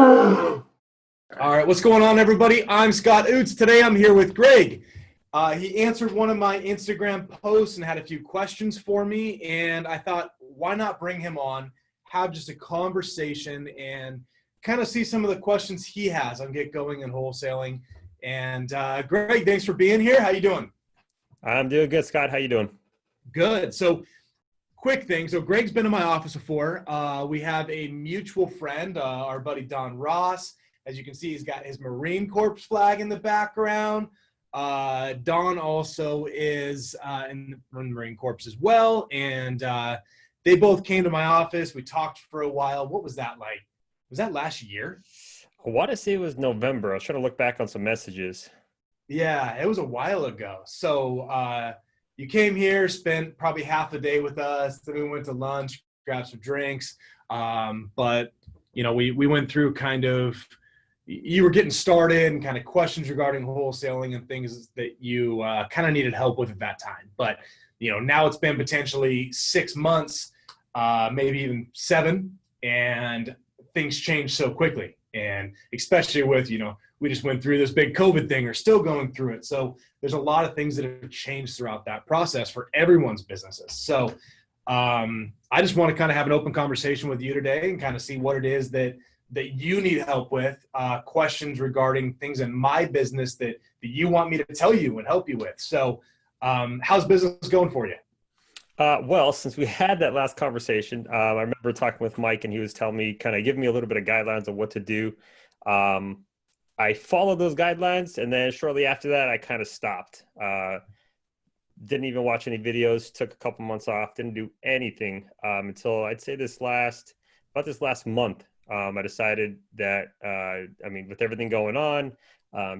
All right, what's going on, everybody? I'm Scott Oots. Today I'm here with Greg. He answered one of my Instagram posts and had a few questions for me, and I thought, why not bring him on, have just a conversation, and kind of see some of the questions he has on get going and wholesaling. And Greg, thanks for being here. How you doing? I'm doing good, Scott. How you doing? Good. So, quick thing. So, Greg's been in my office before. We have a mutual friend, our buddy Don Ross. As you can see, he's got his Marine Corps flag in the background. Don also is in the Marine Corps as well. And they both came to my office. We talked for a while. What was that like? Was that last year? I want to say it was November. I was trying to look back on some messages. Yeah, it was a while ago. So you came here, spent probably half a day with us. Then we went to lunch, grabbed some drinks. But, you know, we went through kind of – you were getting started and kind of questions regarding wholesaling and things that you kind of needed help with at that time. But, you know, now it's been potentially 6 months, maybe even 7, and things change so quickly. And especially with, you know, we just went through this big COVID thing or still going through it. So there's a lot of things that have changed throughout that process for everyone's businesses. So I just want to kind of have an open conversation with you today and kind of see what it is that you need help with, questions regarding things in my business that you want me to tell you and help you with. So how's business going for you? Well, since we had that last conversation, I remember talking with Mike and he was telling me, kind of giving me a little bit of guidelines on what to do. I followed those guidelines, and then shortly after that, I kind of stopped. Didn't even watch any videos, took a couple months off, didn't do anything until I'd say this last month. I decided that, with everything going on,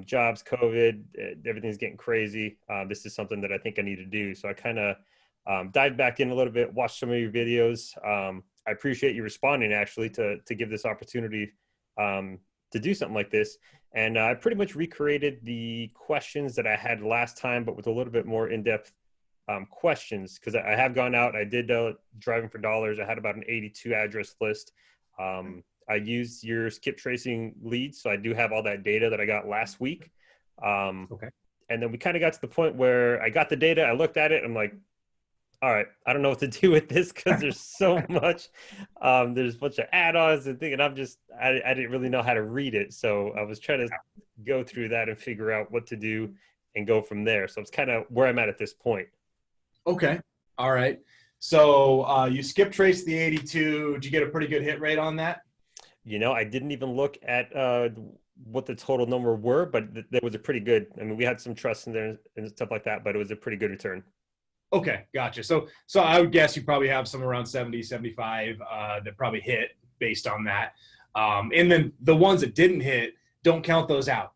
jobs, COVID, everything's getting crazy. This is something that I think I need to do. So I kind of dived back in a little bit, watched some of your videos. I appreciate you responding actually to give this opportunity to do something like this. And I pretty much recreated the questions that I had last time, but with a little bit more in-depth questions, because I have gone out. I did Driving for Dollars. I had about an 82 address list. I used your skip tracing leads, so I do have all that data that I got last week. Okay. And then we kind of got to the point where I got the data, I looked at it, I'm like, all right, I don't know what to do with this because there's so much. There's a bunch of add-ons and things, and I didn't really know how to read it. So I was trying to go through that and figure out what to do and go from there. So it's kind of where I'm at this point. Okay. All right. So you skip traced the 82. Did you get a pretty good hit rate on that? You know, I didn't even look at what the total number were, but that was a pretty good. I mean, we had some trust in there and stuff like that, but it was a pretty good return. Okay, gotcha. So I would guess you probably have some around 70, 75 that probably hit based on that. And then the ones that didn't hit, don't count those out,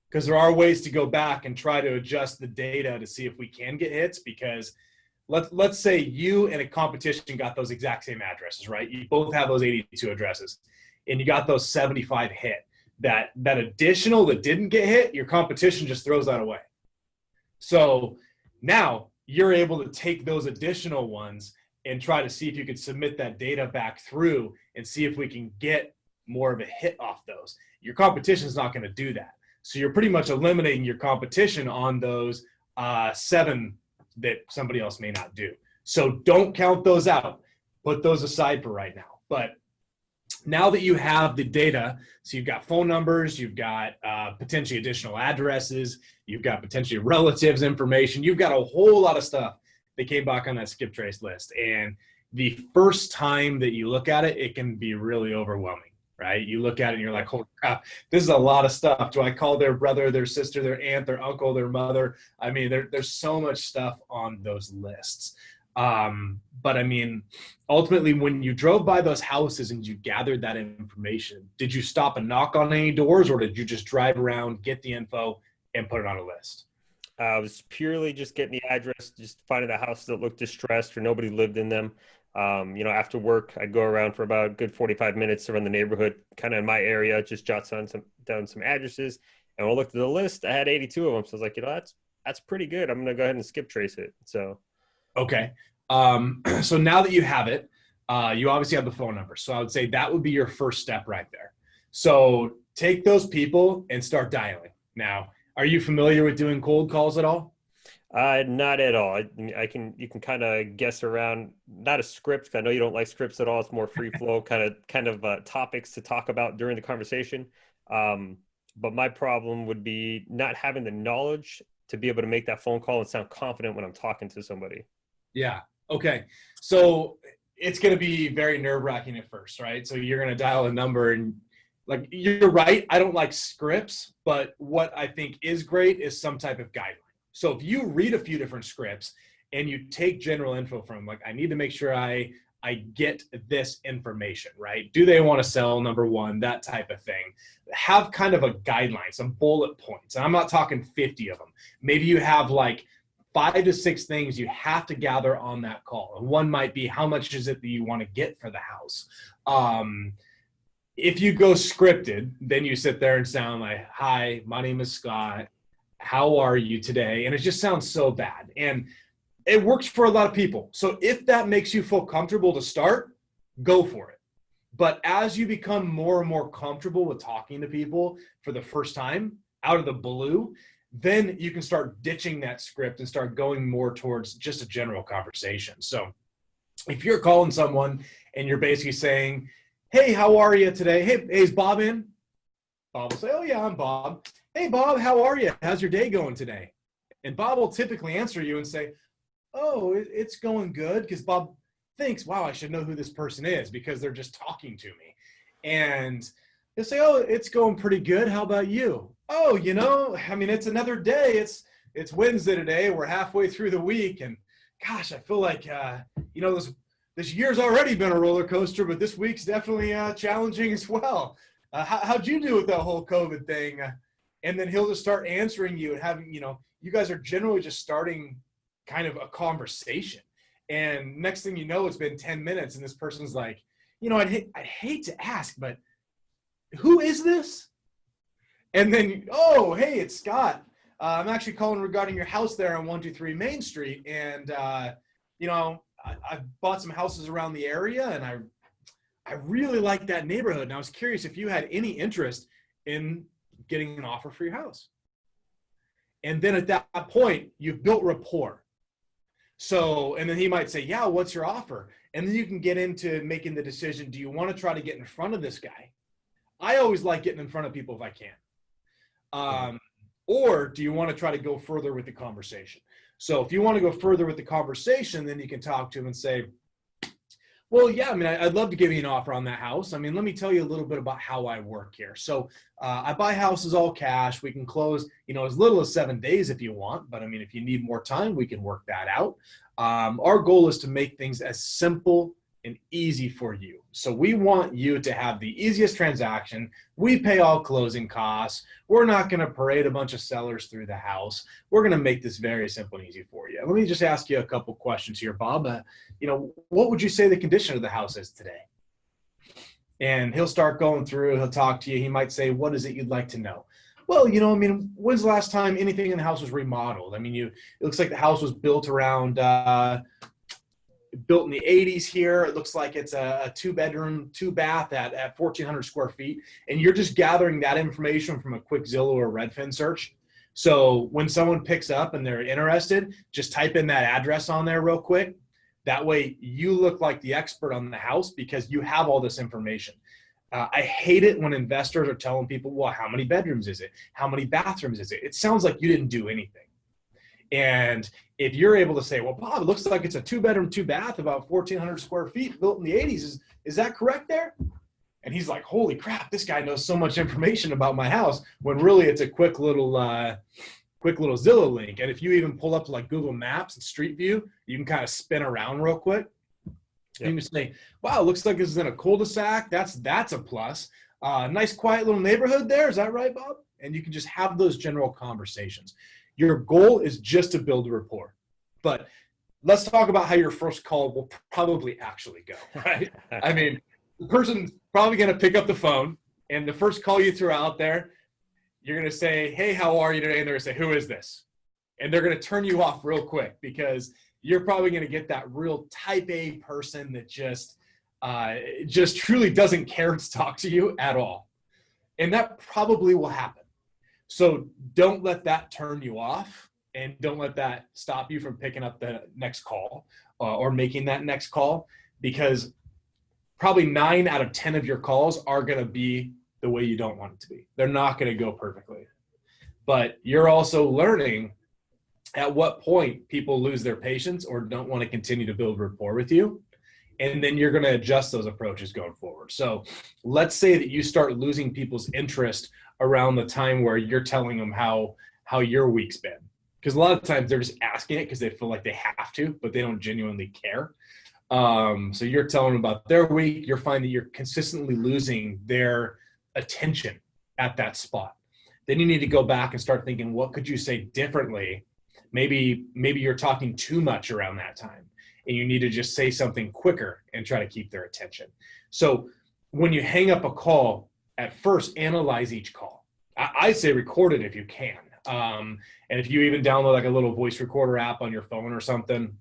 because there are ways to go back and try to adjust the data to see if we can get hits. Because let's say you and a competition got those exact same addresses, right? You both have those 82 addresses, and you got those 75 hit. That additional that didn't get hit, your competition just throws that away. So now you're able to take those additional ones and try to see if you could submit that data back through and see if we can get more of a hit off those. Your competition is not going to do that. So you're pretty much eliminating your competition on those 7 that somebody else may not do. So don't count those out. Put those aside for right now. But now that you have the data, so you've got phone numbers, you've got potentially additional addresses, you've got potentially relatives information, you've got a whole lot of stuff that came back on that skip trace list. And the first time that you look at it, it can be really overwhelming, right? You look at it and you're like, holy crap, this is a lot of stuff. Do I call their brother, their sister, their aunt, their uncle, their mother? I mean, there's so much stuff on those lists. But I mean, ultimately, when you drove by those houses and you gathered that information, did you stop and knock on any doors, or did you just drive around, get the info, and put it on a list? I was purely just getting the address, just finding the houses that looked distressed or nobody lived in them. After work, I'd go around for about a good 45 minutes around the neighborhood, kind of in my area, just jot down some addresses. And when I looked at the list, I had 82 of them. So I was like, that's pretty good. I'm going to go ahead and skip trace it. So. Okay. So now that you have it, you obviously have the phone number. So I would say that would be your first step right there. So take those people and start dialing. Now, are you familiar with doing cold calls at all? Not at all. You can kind of guess around, not a script. I know you don't like scripts at all. It's more free flow, kind of topics to talk about during the conversation. Um, but my problem would be not having the knowledge to be able to make that phone call and sound confident when I'm talking to somebody. Yeah. Okay. So it's going to be very nerve wracking at first, right? So you're going to dial a number and like, you're right. I don't like scripts, but what I think is great is some type of guideline. So if you read a few different scripts and you take general info from like, I need to make sure I get this information, right? Do they want to sell, number one, that type of thing. Have kind of a guideline, some bullet points. And I'm not talking 50 of them. Maybe you have like 5 to 6 things you have to gather on that call. And one might be, how much is it that you want to get for the house? If you go scripted, then you sit there and sound like, hi, my name is Scott. How are you today? And it just sounds so bad. And it works for a lot of people. So if that makes you feel comfortable to start, go for it. But as you become more and more comfortable with talking to people for the first time out of the blue, then you can start ditching that script and start going more towards just a general conversation. So if you're calling someone and you're basically saying, hey, how are you today? Hey, is Bob in? Bob will say, oh yeah, I'm Bob. Hey Bob, how are you? How's your day going today? And Bob will typically answer you and say, oh, it's going good, because Bob thinks, wow, I should know who this person is because they're just talking to me. And he'll say, oh, it's going pretty good. How about you? Oh, I mean, it's another day. It's Wednesday today. We're halfway through the week. And gosh, I feel like, this year's already been a roller coaster, but this week's definitely challenging as well. How'd you do with that whole COVID thing? And then he'll just start answering you and having, you guys are generally just starting kind of a conversation. And next thing you know, it's been 10 minutes and this person's like, I'd hate to ask, but who is this? And then, oh, hey, it's Scott. I'm actually calling regarding your house there on 123 Main Street. And, I've bought some houses around the area and I really like that neighborhood. And I was curious if you had any interest in getting an offer for your house. And then at that point, you've built rapport. So, and then he might say, yeah, what's your offer? And then you can get into making the decision. Do you want to try to get in front of this guy? I always like getting in front of people if I can. Or do you want to try to go further with the conversation? So if you want to go further with the conversation, then you can talk to him and say, well, yeah, I mean, I'd love to give you an offer on that house. I mean, let me tell you a little bit about how I work here. So I buy houses all cash. We can close, as little as 7 days if you want. But I mean, if you need more time, we can work that out. Our goal is to make things as simple and easy for you. So we want you to have the easiest transaction. We pay all closing costs. We're not going to parade a bunch of sellers through the house. We're going to make this very simple and easy for you. Let me just ask you a couple questions here, Bob. What would you say the condition of the house is today? And he'll start going through, he'll talk to you. He might say, what is it you'd like to know? Well, when's the last time anything in the house was remodeled? I mean, it looks like the house was built around, built in the 80s here. It looks like it's a 2-bedroom, 2-bath at 1,400 square feet. And you're just gathering that information from a quick Zillow or Redfin search. So when someone picks up and they're interested, just type in that address on there real quick. That way you look like the expert on the house because you have all this information. I hate it when investors are telling people, well, how many bedrooms is it? How many bathrooms is it? It sounds like you didn't do anything. And if you're able to say, well, Bob, it looks like it's a 2-bedroom, 2-bath, about 1,400 square feet, built in the 80s. Is that correct there? And he's like, holy crap, this guy knows so much information about my house, when really it's a quick little Zillow link. And if you even pull up like Google Maps and Street View, you can kind of spin around real quick. Yep. And you can say, wow, it looks like this is in a cul-de-sac. That's a plus. Nice, quiet little neighborhood there. Is that right, Bob? And you can just have those general conversations. Your goal is just to build a rapport. But let's talk about how your first call will probably actually go, right? I mean, the person's probably going to pick up the phone, and the first call you throw out there, you're going to say, hey, how are you today? And they're going to say, who is this? And they're going to turn you off real quick because you're probably going to get that real type A person that just truly doesn't care to talk to you at all. And that probably will happen. So don't let that turn you off, and don't let that stop you from picking up the next call or making that next call, because probably 9 out of 10 of your calls are going to be the way you don't want it to be. They're not going to go perfectly. But you're also learning at what point people lose their patience or don't want to continue to build rapport with you. And then you're going to adjust those approaches going forward. So let's say that you start losing people's interest around the time where you're telling them how your week's been. Because a lot of times they're just asking it because they feel like they have to, but they don't genuinely care. So you're telling them about their week. You're finding that you're consistently losing their attention at that spot. Then you need to go back and start thinking, what could you say differently? Maybe you're talking too much around that time, and you need to just say something quicker and try to keep their attention. So when you hang up a call, at first, analyze each call. I say record it if you can. And if you even download like a little voice recorder app on your phone or something,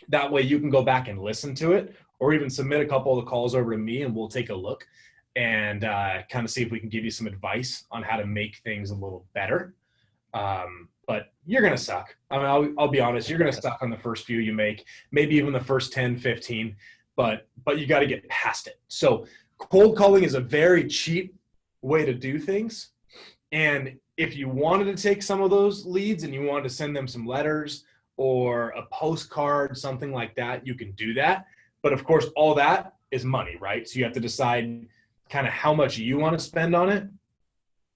that way you can go back and listen to it, or even submit a couple of the calls over to me and we'll take a look and kind of see if we can give you some advice on how to make things a little better. But you're going to suck. I mean, I'll be honest, you're going to suck on the first few you make, maybe even the first 10, 15, but you got to get past it. So cold calling is a very cheap way to do things. And if you wanted to take some of those leads and you wanted to send them some letters or a postcard, something like that, you can do that. But of course, all that is money, right? So you have to decide kind of how much you want to spend on it,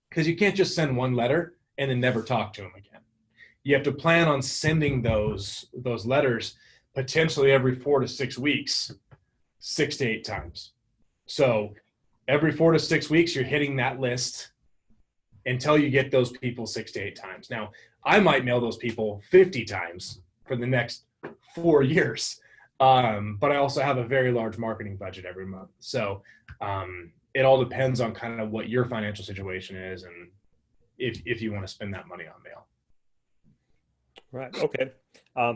because you can't just send one letter and then never talk to them again. You have to plan on sending those letters potentially every 4 to 6 weeks, 6 to 8 times. So every 4 to 6 weeks, you're hitting that list until you get those people 6 to 8 times. Now, I might mail those people 50 times for the next 4 years. But I also have a very large marketing budget every month. So it all depends on kind of what your financial situation is and if you want to spend that money on mail. Right. Okay.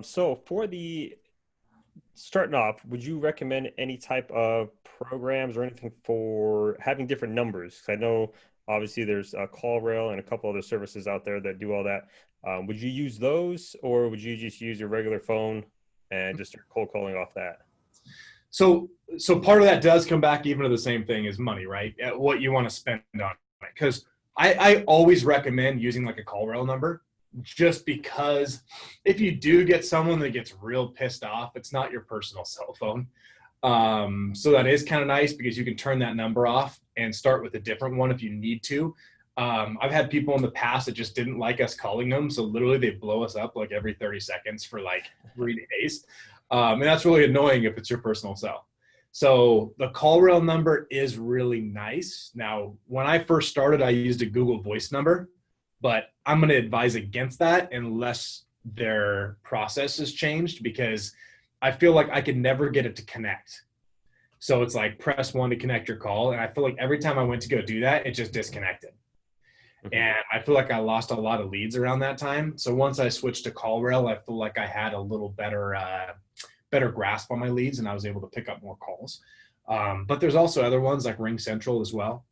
So for the starting off, would you recommend any type of programs or anything for having different numbers? 'Cause I know obviously there's a CallRail and a couple other services out there that do all that. Would you use those, or would you just use your regular phone and just start cold calling off that? So part of that does come back even to the same thing as money, right? At what you want to spend on it. Because I always recommend using like a CallRail number, just because if you do get someone that gets real pissed off, it's not your personal cell phone. So that is kind of nice because you can turn that number off and start with a different one if you need to. I've had people in the past that just didn't like us calling them. So literally they blow us up like every 30 seconds for like 3 days. And that's really annoying if it's your personal cell. So the CallRail number is really nice. Now, when I first started, I used a Google Voice number, but I'm going to advise against that unless their process has changed, because I feel like I could never get it to connect. So it's like press 1 to connect your call. And I feel like every time I went to go do that, it just disconnected. And I feel like I lost a lot of leads around that time. So once I switched to CallRail, I feel like I had a little better grasp on my leads and I was able to pick up more calls. But there's also other ones like Ring Central as well.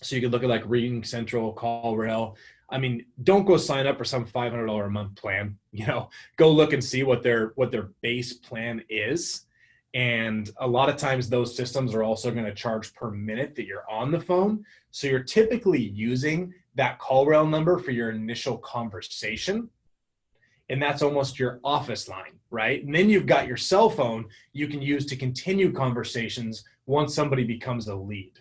So you could look at like Ring Central, CallRail. I mean, don't go sign up for some $500 a month plan. Go look and see what their base plan is. And a lot of times those systems are also going to charge per minute that you're on the phone. So you're typically using that CallRail number for your initial conversation. And that's almost your office line, right? And then you've got your cell phone you can use to continue conversations once somebody becomes a lead.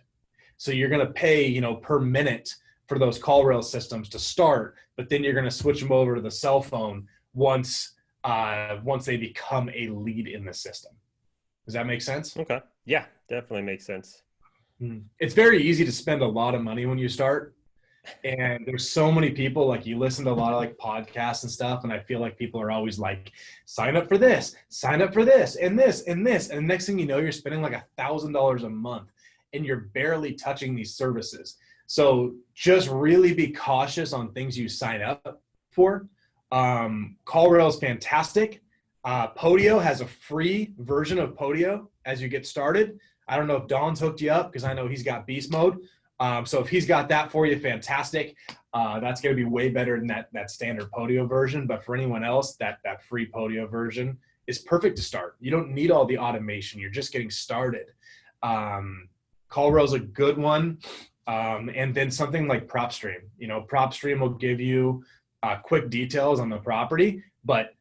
So you're going to pay, per minute for those CallRail systems to start, but then you're going to switch them over to the cell phone once they become a lead in the system. Does that make sense? Okay. Yeah, definitely makes sense. It's very easy to spend a lot of money when you start. And there's so many people, like you listen to a lot of like podcasts and stuff. And I feel like people are always like, sign up for this, and this, and this. And the next thing you know, you're spending like $1,000 a month and you're barely touching these services. So just really be cautious on things you sign up for. CallRail is fantastic. Podio has a free version of Podio as you get started. I don't know if Don's hooked you up because I know he's got beast mode. So if he's got that for you, fantastic. That's going to be way better than that standard Podio version. But for anyone else, that free Podio version is perfect to start. You don't need all the automation. You're just getting started. CallRail's a good one. And then something like PropStream. PropStream will give you quick details on the property, but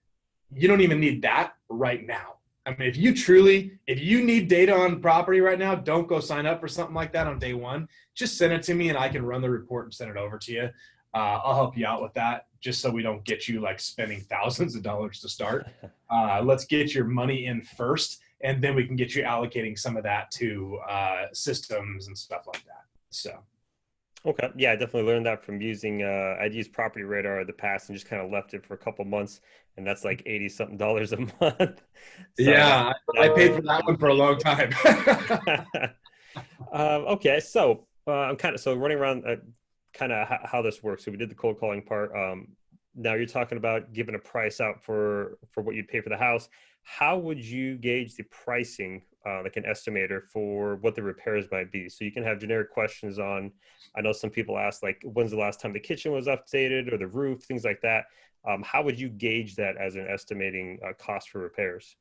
you don't even need that right now. I mean, if you need data on property right now, don't go sign up for something like that on day one. Just send it to me and I can run the report and send it over to you. I'll help you out with that, just so we don't get you like spending thousands of dollars to start. Let's get your money in first, and then we can get you allocating some of that to systems and stuff like that. So. Okay. Yeah, I definitely learned that from using, I'd used Property Radar in the past and just kind of left it for a couple months, and that's like $80-something a month. So yeah, I paid for that one for a long time. Okay. So I'm running around kind of how this works. So we did the cold calling part. Now you're talking about giving a price out for what you'd pay for the house. How would you gauge the pricing, like an estimator for what the repairs might be? So you can have generic questions on, I know some people ask like, when's the last time the kitchen was updated or the roof, things like that. How would you gauge that as an estimating cost for repairs?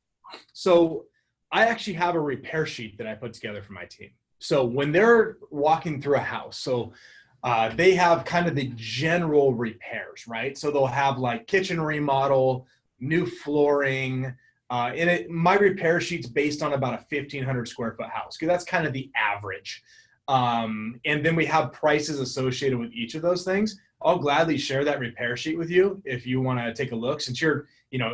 So I actually have a repair sheet that I put together for my team. So when they're walking through a house, they have kind of the general repairs, right? So they'll have like kitchen remodel, new flooring, my repair sheet's based on about a 1,500 square foot house, because that's kind of the average. And then we have prices associated with each of those things. I'll gladly share that repair sheet with you if you want to take a look. Since you're,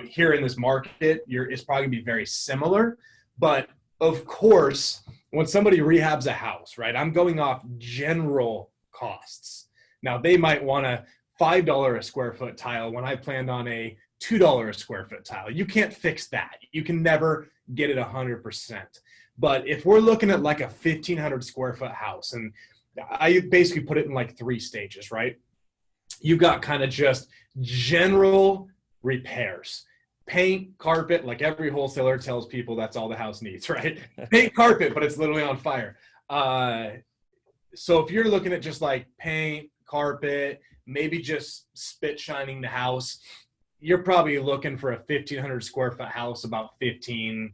here in this market, it's probably gonna be very similar. But of course, when somebody rehabs a house, right, I'm going off general costs. Now they might want a $5 a square foot tile when I planned on a $2 a square foot tile. You can't fix that. You can never get it 100%. But if we're looking at like a 1,500 square foot house, and I basically put it in like 3 stages, right? You've got kind of just general repairs. Paint, carpet, like every wholesaler tells people that's all the house needs, right? Paint, carpet, but it's literally on fire. So if you're looking at just like paint, carpet, maybe just spit shining the house, you're probably looking for a 1,500 square foot house, about 15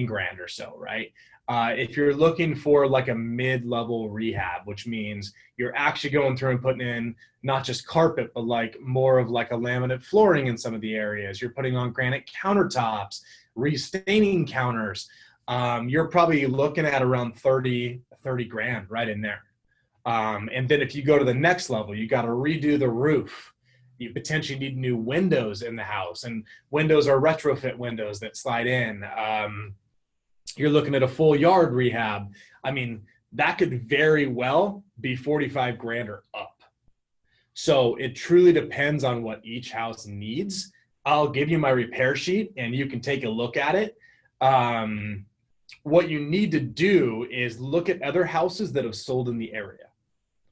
grand or so, right? If you're looking for like a mid-level rehab, which means you're actually going through and putting in not just carpet, but like more of like a laminate flooring in some of the areas. You're putting on granite countertops, restaining counters. You're probably looking at around 30 grand right in there. And then if you go to the next level, you got to redo the roof. You potentially need new windows in the house, and windows are retrofit windows that slide in. You're looking at a full yard rehab. I mean, that could very well be 45 grand or up. So it truly depends on what each house needs. I'll give you my repair sheet and you can take a look at it. What you need to do is look at other houses that have sold in the area.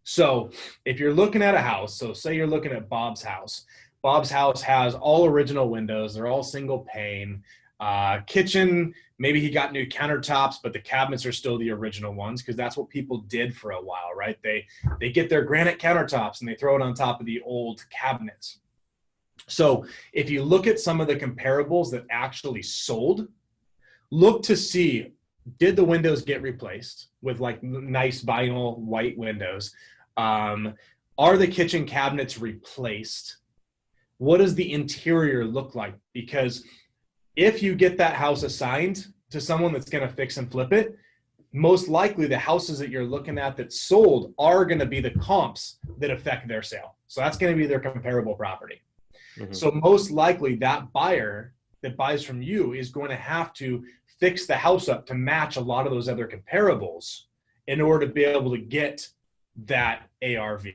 So if you're looking at a house, so say you're looking at Bob's house. Bob's house has all original windows. They're all single pane. Kitchen, maybe he got new countertops, but the cabinets are still the original ones, because that's what people did for a while, right? They get their granite countertops and they throw it on top of the old cabinets. So if you look at some of the comparables that actually sold, look to see, did the windows get replaced with like nice vinyl white windows? Are the kitchen cabinets replaced? What does the interior look like? Because if you get that house assigned to someone that's going to fix and flip it, most likely the houses that you're looking at that sold are going to be the comps that affect their sale. So that's going to be their comparable property. Mm-hmm. So most likely that buyer that buys from you is going to have to fix the house up to match a lot of those other comparables in order to be able to get that ARV,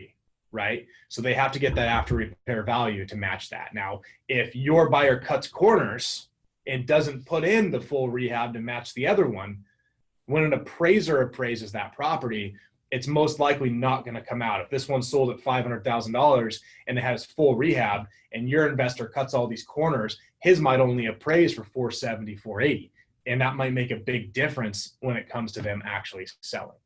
right? So they have to get that after repair value to match that. Now, if your buyer cuts corners and doesn't put in the full rehab to match the other one, when an appraiser appraises that property, it's most likely not going to come out. If this one sold at $500,000 and it has full rehab and your investor cuts all these corners, his might only appraise for 470, 480. And that might make a big difference when it comes to them actually selling.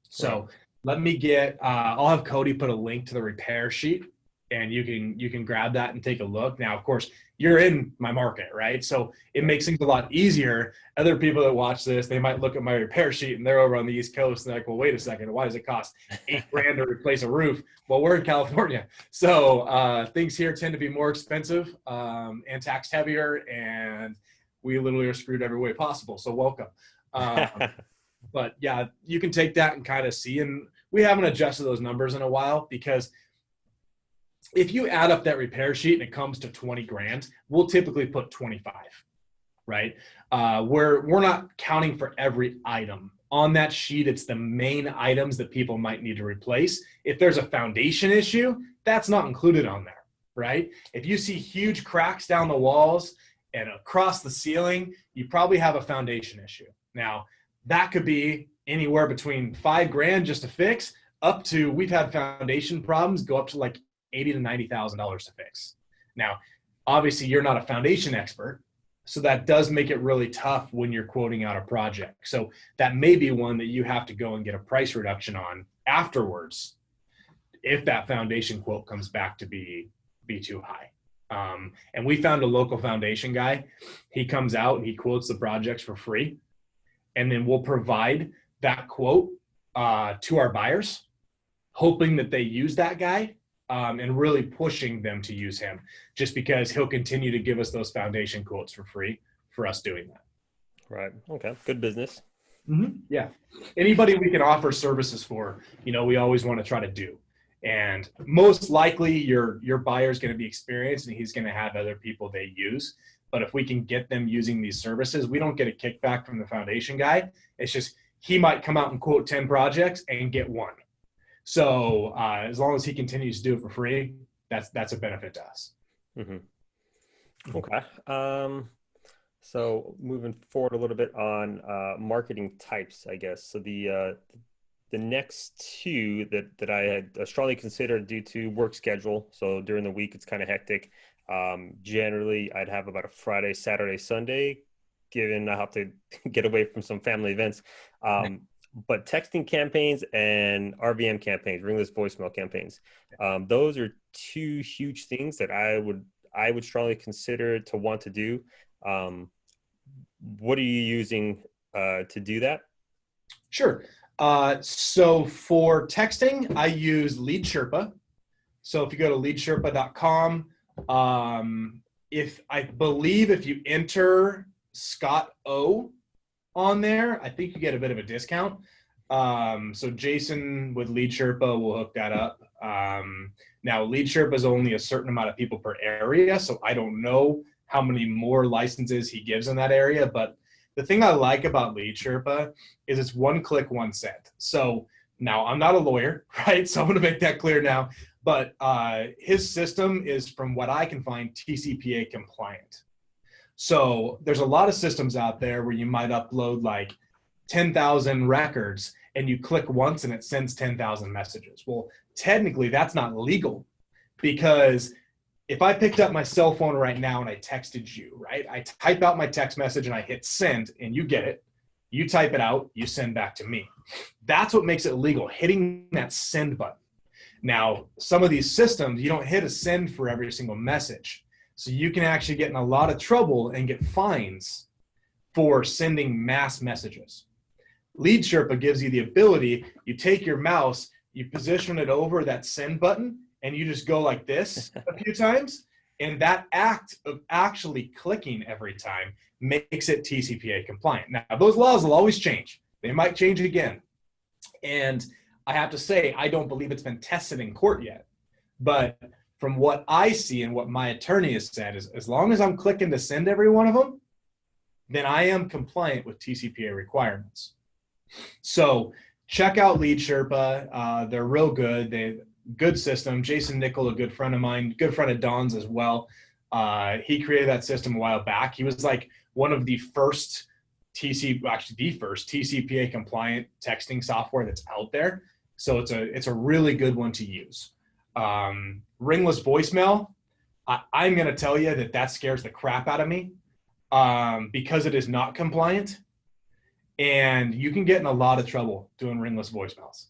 Right. So let me get, I'll have Cody put a link to the repair sheet, and you can grab that and take a look. Now, of course, you're in my market, right? So it makes things a lot easier. Other people that watch this, they might look at my repair sheet and they're over on the East Coast and they're like, well, wait a second, why does it cost $8,000 to replace a roof? Well, we're in California. So things here tend to be more expensive and tax heavier, and we literally are screwed every way possible. So welcome. But yeah, you can take that and kind of see, and we haven't adjusted those numbers in a while, because if you add up that repair sheet and it comes to 20 grand, we'll typically put 25, right? We're not counting for every item on that sheet. It's the main items that people might need to replace. If there's a foundation issue, that's not included on there, right? If you see huge cracks down the walls and across the ceiling, you probably have a foundation issue. Now, that could be anywhere between 5 grand just to fix, up to, we've had foundation problems go up to like $80,000 to $90,000 to fix. Now, obviously, you're not a foundation expert, so that does make it really tough when you're quoting out a project. So that may be one that you have to go and get a price reduction on afterwards if that foundation quote comes back to be too high. And we found a local foundation guy. He comes out and he quotes the projects for free, and then we'll provide that quote to our buyers, hoping that they use that guy, and really pushing them to use him, just because he'll continue to give us those foundation quotes for free for us doing that. Right. Okay. Good business. Mm-hmm. Yeah. Anybody we can offer services for, we always want to try to do. And most likely your buyer is going to be experienced and he's going to have other people they use. But if we can get them using these services, we don't get a kickback from the foundation guy. It's just, he might come out and quote 10 projects and get one. So as long as he continues to do it for free, that's a benefit to us. Mm-hmm. Okay. So moving forward a little bit on marketing types, I guess. So the next two that I had strongly considered due to work schedule. So during the week, it's kind of hectic. Generally, I'd have about a Friday, Saturday, Sunday, given I have to get away from some family events. But texting campaigns and RVM campaigns, ringless voicemail campaigns, those are two huge things that I would strongly consider to want to do. What are you using to do that? Sure. So for texting, I use Lead Sherpa. So if you go to leadsherpa.com, if you enter Scott O on there, I think you get a bit of a discount. So Jason with Lead Sherpa will hook that up. Now Lead Sherpa is only a certain amount of people per area, so I don't know how many more licenses he gives in that area. But the thing I like about Lead Sherpa is it's one click, one send. So now I'm not a lawyer, right? So I'm going to make that clear now. But his system is, from what I can find, TCPA compliant. So there's a lot of systems out there where you might upload like 10,000 records and you click once and it sends 10,000 messages. Well, technically that's not legal, because if I picked up my cell phone right now and I texted you, right? I type out my text message and I hit send and you get it. You type it out, you send back to me. That's what makes it illegal, hitting that send button. Now, some of these systems, you don't hit a send for every single message. So you can actually get in a lot of trouble and get fines for sending mass messages. Lead Sherpa gives you the ability, you take your mouse, you position it over that send button, and you just go like this a few times. And that act of actually clicking every time makes it TCPA compliant. Now, those laws will always change. They might change again. And I have to say, I don't believe it's been tested in court yet. But from what I see and what my attorney has said is, as long as I'm clicking to send every one of them, then I am compliant with TCPA requirements. So check out Lead Sherpa. They're real good. Good system. Jason Nickel, a good friend of mine, good friend of Don's as well. He created that system a while back. He was like one of the first TCPA compliant texting software that's out there. So it's a really good one to use. Ringless voicemail, I'm going to tell you that scares the crap out of me, because it is not compliant. and you can get in a lot of trouble doing ringless voicemails.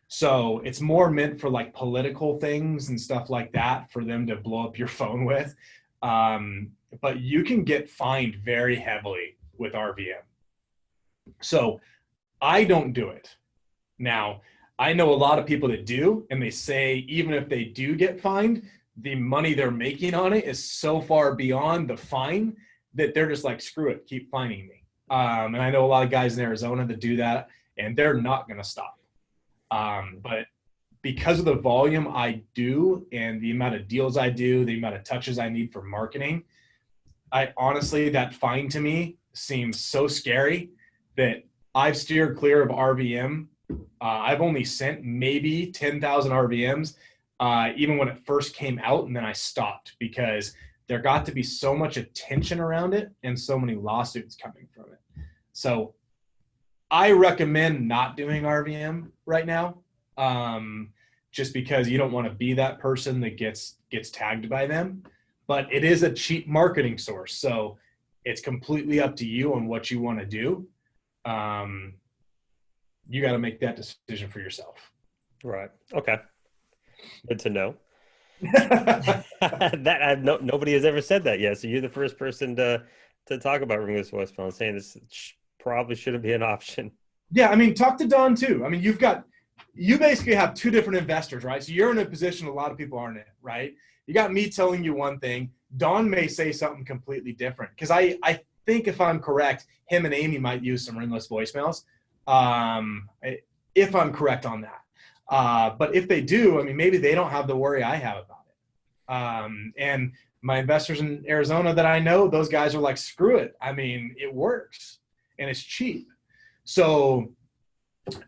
So it's more meant for like political things and stuff like that for them to blow up your phone with. But you can get fined very heavily with RVM. So I don't do it. Now, I know a lot of people that do, and they say even if they do get fined, the money they're making on it is so far beyond the fine that they're just like, screw it, keep fining me. And I know a lot of guys in Arizona that do that, and they're not going to stop. But because of the volume I do and the amount of deals I do, the amount of touches I need for marketing, I honestly, that fine to me seems so scary that I've steered clear of RVM. I've only sent maybe 10,000 RVMs, even when it first came out, and then I stopped because there got to be so much attention around it and so many lawsuits coming from it. So I recommend not doing RVM right now, just because you don't want to be that person that gets tagged by them. But it is a cheap marketing source, so it's completely up to you on what you want to do. You got to make that decision for yourself. Right. Okay. Good to know. That nobody has ever said that yet. So you're the first person to talk about ringless voicemail and saying this probably shouldn't be an option. Yeah, I mean, talk to Don too. I mean, you basically have two different investors, right? So you're in a position a lot of people aren't in, right? You got me telling you one thing. Don may say something completely different because I think if I'm correct, him and Amy might use some ringless voicemails. If I'm correct on that. But if they do, I mean, maybe they don't have the worry I have about it. And my investors in Arizona that I know, those guys are like, screw it. I mean, it works and it's cheap. So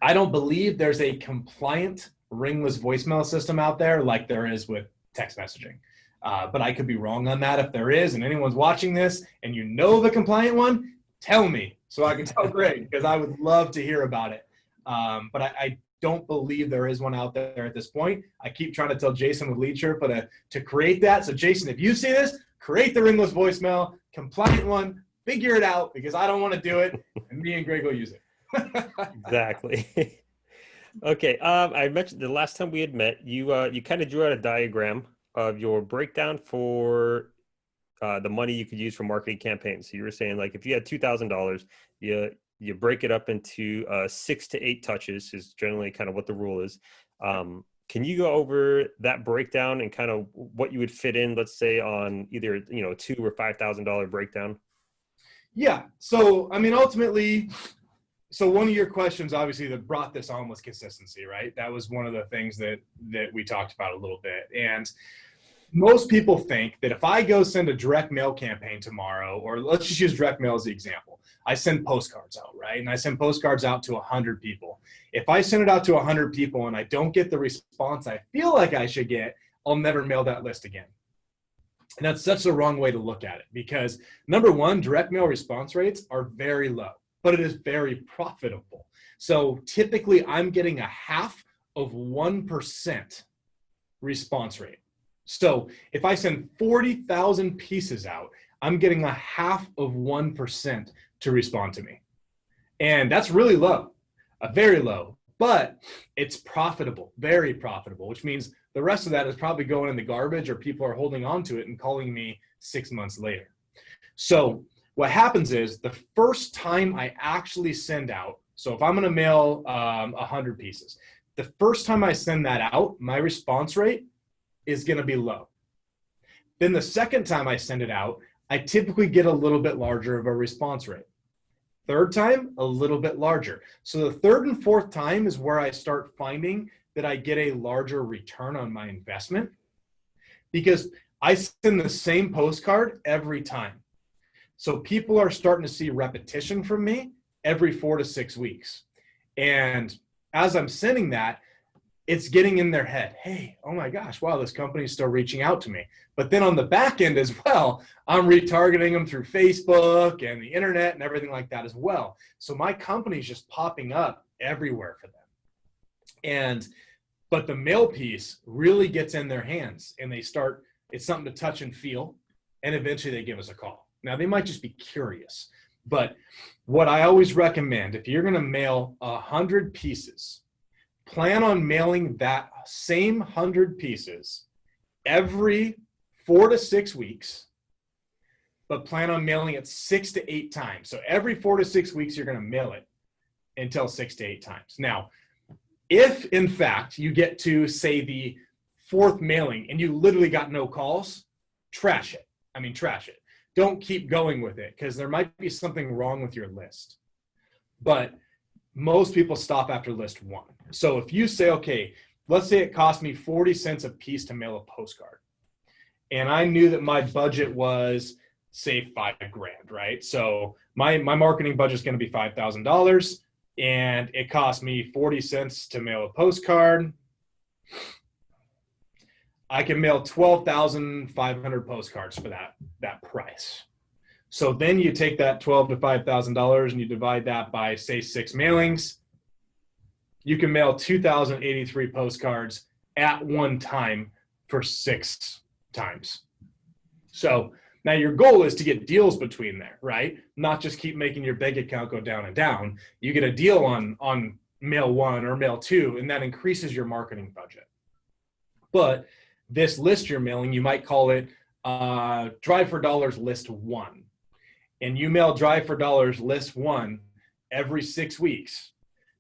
I don't believe there's a compliant ringless voicemail system out there like there is with text messaging. But I could be wrong on that. If there is, and anyone's watching this and you know the compliant one, tell me so I can tell Greg, because I would love to hear about it. But I don't believe there is one out there at this point. I keep trying to tell Jason with Lead Sherpa to create that. So Jason, if you see this, create the ringless voicemail, compliant one, figure it out, because I don't want to do it, and me and Greg will use it. Exactly. Okay. I mentioned the last time we had met, you kind of drew out a diagram of your breakdown for the money you could use for marketing campaigns. So you were saying, like, if you had $2,000, you break it up into 6 to 8 touches is generally kind of what the rule is. Can you go over that breakdown and kind of what you would fit in, let's say, on either $2,000 or $5,000 breakdown? Yeah. So I mean, ultimately, so one of your questions, obviously, that brought this on was consistency, right? That was one of the things that we talked about a little bit. And most people think that if I go send a direct mail campaign tomorrow, or let's just use direct mail as the example, I send postcards out, right? And I send postcards out to 100 people. If I send it out to 100 people and I don't get the response I feel like I should get, I'll never mail that list again. And that's such the wrong way to look at it, because number one, direct mail response rates are very low, but it is very profitable. So typically I'm getting a half of 1% response rate. So if I send 40,000 pieces out, I'm getting a half of 1% to respond to me. And that's really low, very low, but it's profitable, very profitable, which means the rest of that is probably going in the garbage, or people are holding on to it and calling me 6 months later. So what happens is the first time I actually send out, so if I'm going to mail 100 pieces, the first time I send that out, my response rate is going to be low. Then the second time I send it out, I typically get a little bit larger of a response rate. Third time, a little bit larger. So the third and fourth time is where I start finding that I get a larger return on my investment, because I send the same postcard every time. So people are starting to see repetition from me every 4 to 6 weeks. And as I'm sending that, it's getting in their head, hey, oh my gosh, wow, this company's still reaching out to me. But then on the back end as well, I'm retargeting them through Facebook and the internet and everything like that as well. So my company's just popping up everywhere for them. But the mail piece really gets in their hands, and they start, it's something to touch and feel, and eventually they give us a call. Now, they might just be curious, But what I always recommend, if you're going to mail 100 pieces, plan on mailing that same 100 pieces every 4 to 6 weeks, but plan on mailing it 6 to 8 times. So every 4 to 6 weeks, you're going to mail it until 6 to 8 times. Now, if in fact you get to, say, the 4th mailing and you literally got no calls, trash it. I mean, trash it. Don't keep going with it, because there might be something wrong with your list. But most people stop after list 1. So if you say, okay, let's say it cost me 40 cents a piece to mail a postcard, and I knew that my budget was, say, $5,000, right? So my marketing budget is going to be $5,000, and it cost me 40 cents to mail a postcard. I can mail 12,500 postcards for that price. So then you take that $12,000 to $5,000 and you divide that by, say, 6 mailings. You can mail 2,083 postcards at one time for 6 times. So now your goal is to get deals between there, right? Not just keep making your bank account go down and down. You get a deal on mail 1 or mail 2, and that increases your marketing budget. But this list you're mailing, you might call it Drive for Dollars List 1. And you mail Drive for Dollars List 1 every 6 weeks.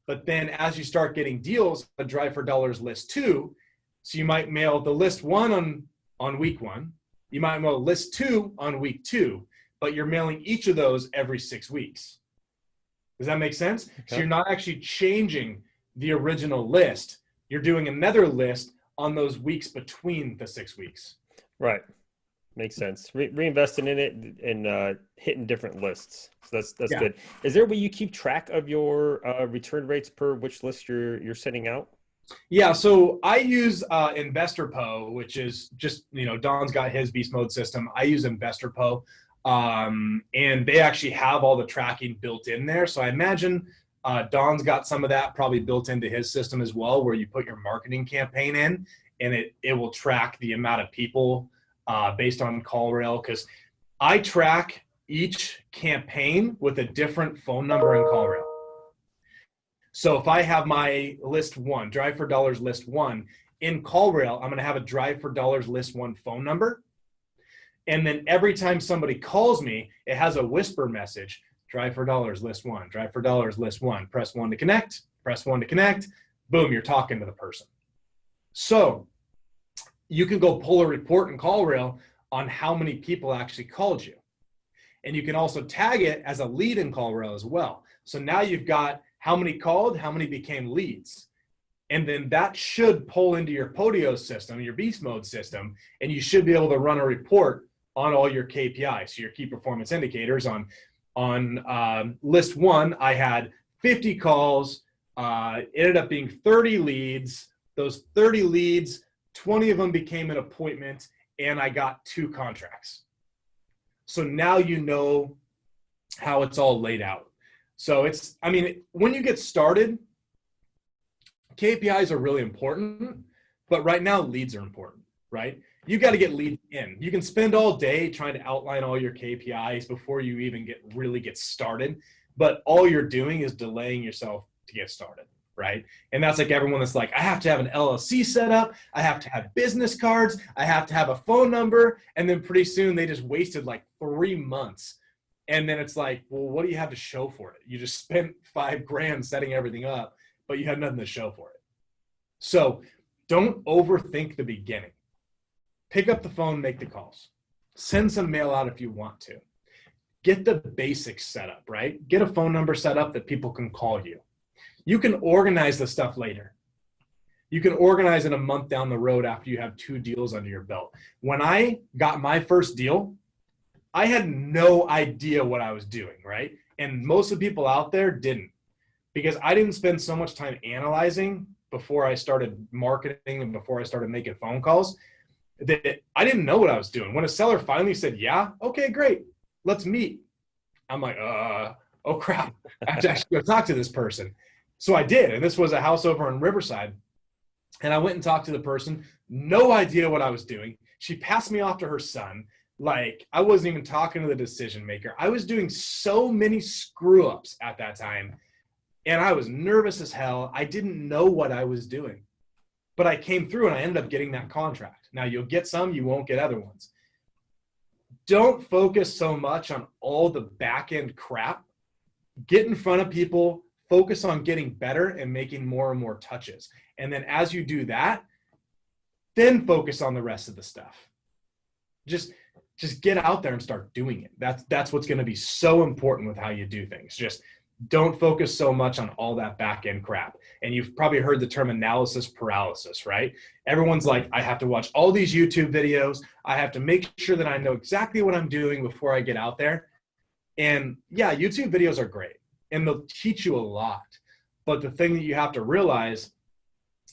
But then as you start getting deals, a Drive for Dollars List 2, so you might mail the List 1 on week 1. You might mail List 2 on week 2, but you're mailing each of those every 6 weeks. Does that make sense? Okay. So you're not actually changing the original list. You're doing another list on those weeks between the 6 weeks. Right. Makes sense. Reinvesting in it and hitting different lists. So that's Yeah. good. Is there a way you keep track of your return rates per which list you're sending out? Yeah. So I use InvestorPo, which is just, Don's got his beast mode system. I use InvestorPo, and they actually have all the tracking built in there. So I imagine Don's got some of that probably built into his system as well, where you put your marketing campaign in and it will track the amount of people based on call rail. Because I track each campaign with a different phone number and call rail. So if I have my list 1, Drive for Dollars List 1, in call rail, I'm going to have a Drive for Dollars List 1 phone number. And then every time somebody calls me, it has a whisper message. Drive for Dollars List 1, Drive for Dollars List 1, press 1 to connect, press 1 to connect. Boom, you're talking to the person. So you can go pull a report in call rail on how many people actually called you. And you can also tag it as a lead in call rail as well. So now you've got how many called, how many became leads. And then that should pull into your Podio system, your beast mode system, and you should be able to run a report on all your KPIs. So your key performance indicators on list 1, I had 50 calls, it ended up being 30 leads. Those 30 leads, 20 of them became an appointment, and I got 2 contracts. So now you know how it's all laid out. So when you get started, KPIs are really important, but right now leads are important, right? You got to get leads in. You can spend all day trying to outline all your KPIs before you even really get started, but all you're doing is delaying yourself to get started, right? And that's like everyone that's like, I have to have an LLC set up, I have to have business cards, I have to have a phone number, and then pretty soon they just wasted like 3 months. And then it's like, well, what do you have to show for it? You just spent $5,000 setting everything up, but you have nothing to show for it. So don't overthink the beginning. Pick up the phone, make the calls. Send some mail out if you want to. Get the basics set up, right? Get a phone number set up that people can call you. You can organize the stuff later. You can organize it a month down the road after you have 2 deals under your belt. When I got my first deal, I had no idea what I was doing, right? And most of the people out there didn't, because I didn't spend so much time analyzing before I started marketing and before I started making phone calls that I didn't know what I was doing. When a seller finally said, yeah, okay, great, let's meet. I'm like, oh crap, I have to actually go talk to this person. So I did, and this was a house over in Riverside. And I went and talked to the person, no idea what I was doing. She passed me off to her son. Like, I wasn't even talking to the decision maker. I was doing so many screw ups at that time, and I was nervous as hell. I didn't know what I was doing, but I came through and I ended up getting that contract. Now, you'll get some, you won't get other ones. Don't focus so much on all the back end crap. Get in front of people, focus on getting better and making more and more touches. And then as you do that, then focus on the rest of the stuff. Just get out there and start doing it. That's what's going to be so important with how you do things. Just don't focus so much on all that back end crap. And you've probably heard the term analysis paralysis, right? Everyone's like, I have to watch all these YouTube videos. I have to make sure that I know exactly what I'm doing before I get out there. And yeah, YouTube videos are great and they'll teach you a lot. But the thing that you have to realize,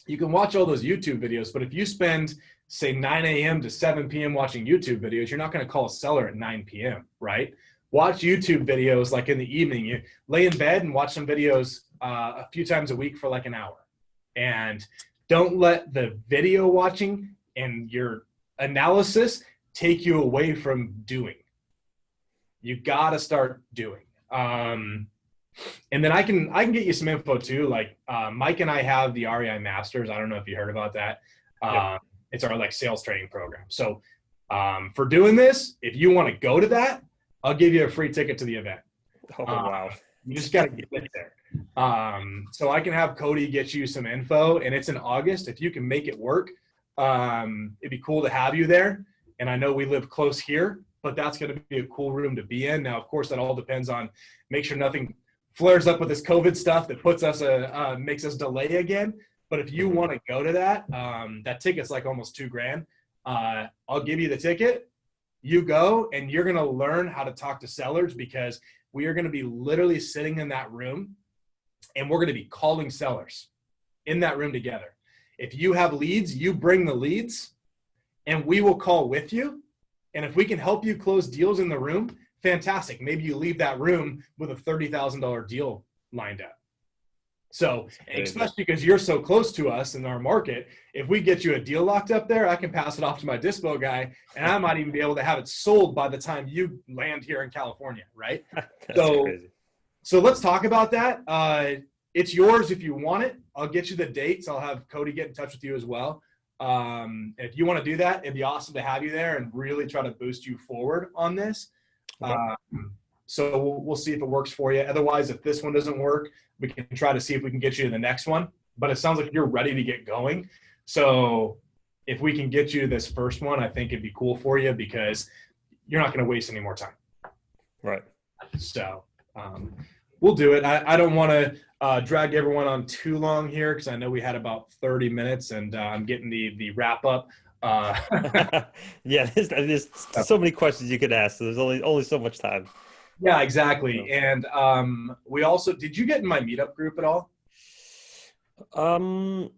you can watch all those YouTube videos, but if you spend, say, 9 a.m. to 7 p.m. watching YouTube videos, you're not going to call a seller at 9 p.m., right? Watch YouTube videos like in the evening. You lay in bed and watch some videos a few times a week for like an hour. And don't let the video watching and your analysis take you away from doing. You got to start doing. And then I can get you some info too. Like Mike and I have the REI Masters. I don't know if you heard about that. Yep. It's our like sales training program. So for doing this, if you want to go to that, I'll give you a free ticket to the event. Oh, wow. You just got to get there. So I can have Cody get you some info, and it's in August. If you can make it work, it'd be cool to have you there. And I know we live close here, but that's going to be a cool room to be in. Now, of course, that all depends on make sure nothing flares up with this COVID stuff that puts us makes us delay again. But if you want to go to that, that ticket's like almost $2,000. I'll give you the ticket. You go, and you're going to learn how to talk to sellers, because we are going to be literally sitting in that room, and we're going to be calling sellers in that room together. If you have leads, you bring the leads, and we will call with you. And if we can help you close deals in the room, fantastic. Maybe you leave that room with a $30,000 deal lined up. So, especially because you're so close to us in our market, if we get you a deal locked up there, I can pass it off to my dispo guy, and I might even be able to have it sold by the time you land here in California, right? So let's talk about that. It's yours if you want it. I'll get you the dates. I'll have Cody get in touch with you as well. If you want to do that, it'd be awesome to have you there and really try to boost you forward on this. So we'll see if it works for you. Otherwise, if this one doesn't work, we can try to see if we can get you to the next one. But it sounds like you're ready to get going. So if we can get you to this first one, I think it'd be cool for you, because you're not going to waste any more time. Right. So we'll do it. I don't want to drag everyone on too long here, because I know we had about 30 minutes, and I'm getting the wrap up. Yeah, there's so many questions you could ask. So there's only so much time. Yeah, exactly. And we also, did you get in my meetup group at all? I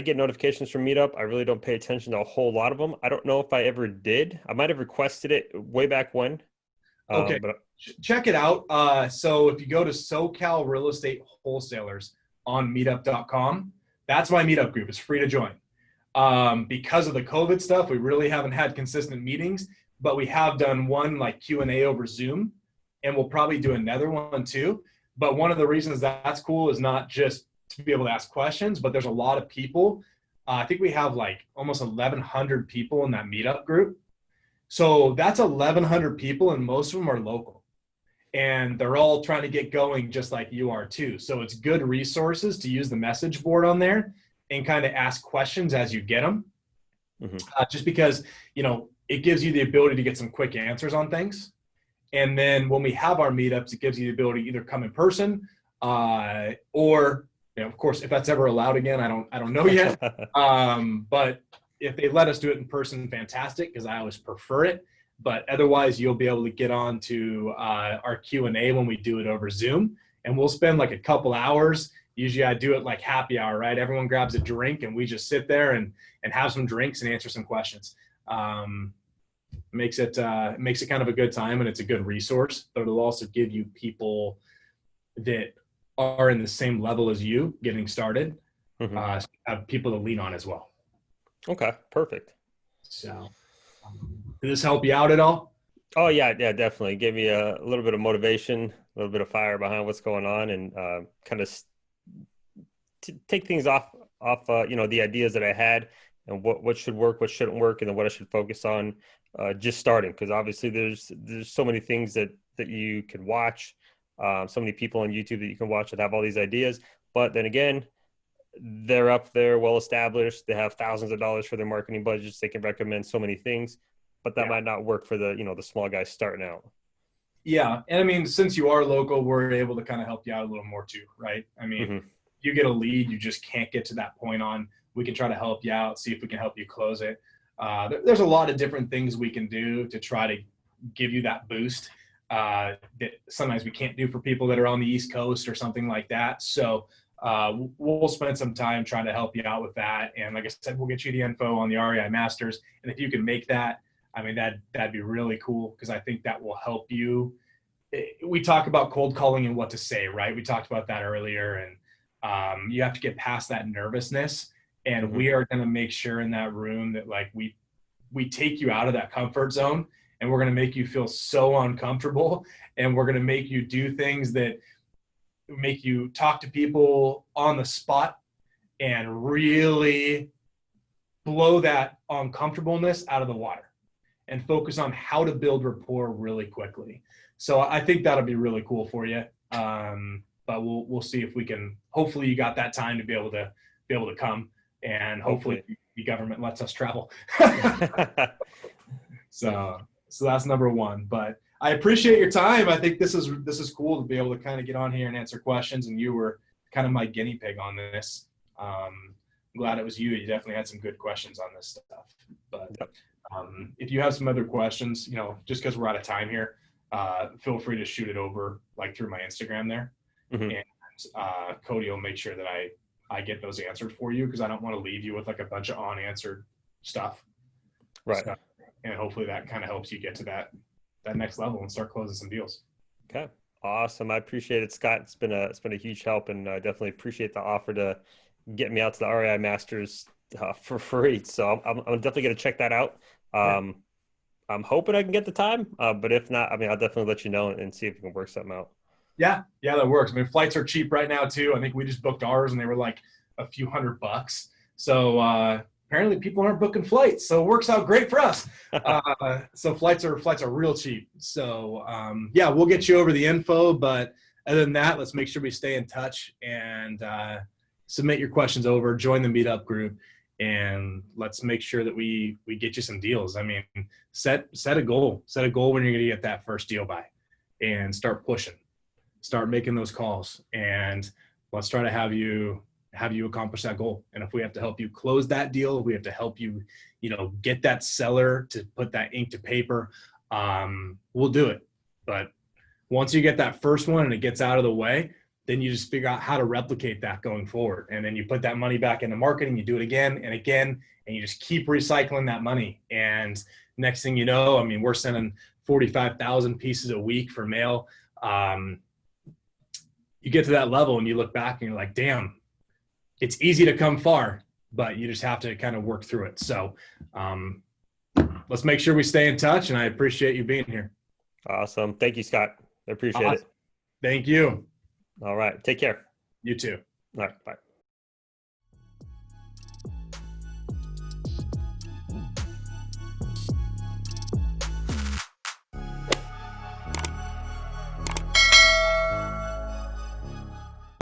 get notifications from Meetup. I really don't pay attention to a whole lot of them. I don't know if I ever did. I might have requested it way back when. Okay, but check it out. So if you go to SoCal Real Estate Wholesalers on meetup.com, that's my meetup group. It's free to join. Because of the COVID stuff, we really haven't had consistent meetings, but we have done one like Q&A over Zoom, and we'll probably do another one too. But one of the reasons that's cool is not just to be able to ask questions, but there's a lot of people. I think we have like almost 1,100 people in that meetup group. So that's 1,100 people, and most of them are local. And they're all trying to get going just like you are too. So it's good resources to use the message board on there and kind of ask questions as you get them. Just because, it gives you the ability to get some quick answers on things. And then when we have our meetups, it gives you the ability to either come in person or, of course, if that's ever allowed again, I don't know yet. But if they let us do it in person, fantastic, because I always prefer it. But otherwise, you'll be able to get on to our Q&A when we do it over Zoom. And we'll spend like a couple hours. Usually I do it like happy hour, right? Everyone grabs a drink and we just sit there and have some drinks and answer some questions. Makes it kind of a good time, and it's a good resource, but it'll also give you people that are in the same level as you getting started. Have people to lean on as well. Okay, perfect. So Did this help you out at all? Oh yeah, yeah, definitely. Gave me a little bit of motivation, a little bit of fire behind what's going on, and kind of take things off the ideas that I had and what should work, what shouldn't work, and then what I should focus on just starting. Because obviously there's so many things that you can watch, so many people on YouTube that you can watch that have all these ideas. But then again, they're up there, well established. They have thousands of dollars for their marketing budgets. They can recommend so many things, but that Yeah. might not work for the small guys starting out. Yeah. And I mean, since you are local, we're able to kind of help you out a little more too, right? I mean, Mm-hmm. you get a lead, you just can't get to that point on. We can try to help you out, see if we can help you close it. There's a lot of different things we can do to try to give you that boost that sometimes we can't do for people that are on the East Coast or something like that. So we'll spend some time trying to help you out with that. And like I said, we'll get you the info on the REI Masters. And if you can make that, I mean, that'd be really cool because I think that will help you. We talk about cold calling and what to say, right? We talked about that earlier, and you have to get past that nervousness. And Mm-hmm. we are going to make sure in that room that like we take you out of that comfort zone, and we're going to make you feel so uncomfortable, and we're going to make you do things that make you talk to people on the spot and really blow that uncomfortableness out of the water and focus on how to build rapport really quickly. So I think that'll be really cool for you. But we'll see if we can. Hopefully, you got that time to be able to come, and hopefully, the government lets us travel. So that's number one. But I appreciate your time. I think this is cool to be able to kind of get on here and answer questions. And you were kind of my guinea pig on this. I'm glad it was you. You definitely had some good questions on this stuff. But Yep. if you have some other questions, just because we're out of time here, feel free to shoot it over like through my Instagram there. Mm-hmm. And Cody will make sure that I get those answered for you because I don't want to leave you with like a bunch of unanswered stuff. Right. So, and hopefully that kind of helps you get to that next level and start closing some deals. Okay. Awesome. I appreciate it, Scott. It's been a huge help, and I definitely appreciate the offer to get me out to the REI Masters for free. So I'm definitely going to check that out. Yeah. I'm hoping I can get the time, but if not, I mean, I'll definitely let you know and see if we can work something out. Yeah, that works. I mean, flights are cheap right now too. I think we just booked ours and they were like a few $100. So apparently people aren't booking flights, so it works out great for us. So flights are real cheap. So yeah, we'll get you over the info. But other than that, let's make sure we stay in touch and submit your questions over. Join the meetup group, and let's make sure that we get you some deals. I mean, set a goal. Set a goal when you're going to get that first deal by, and start pushing. Start making those calls, and let's try to have you accomplish that goal. And if we have to help you close that deal, we have to help you, get that seller to put that ink to paper. We'll do it. But once you get that first one and it gets out of the way, then you just figure out how to replicate that going forward. And then you put that money back into marketing, you do it again and again, and you just keep recycling that money. And next thing you know, I mean, we're sending 45,000 pieces a week for mail. You get to that level and you look back and you're like, damn, it's easy to come far, but you just have to kind of work through it. So let's make sure we stay in touch, and I appreciate you being here. Awesome. Thank you, Scott. I appreciate it. Thank you. All right. Take care. You too. All right. Bye.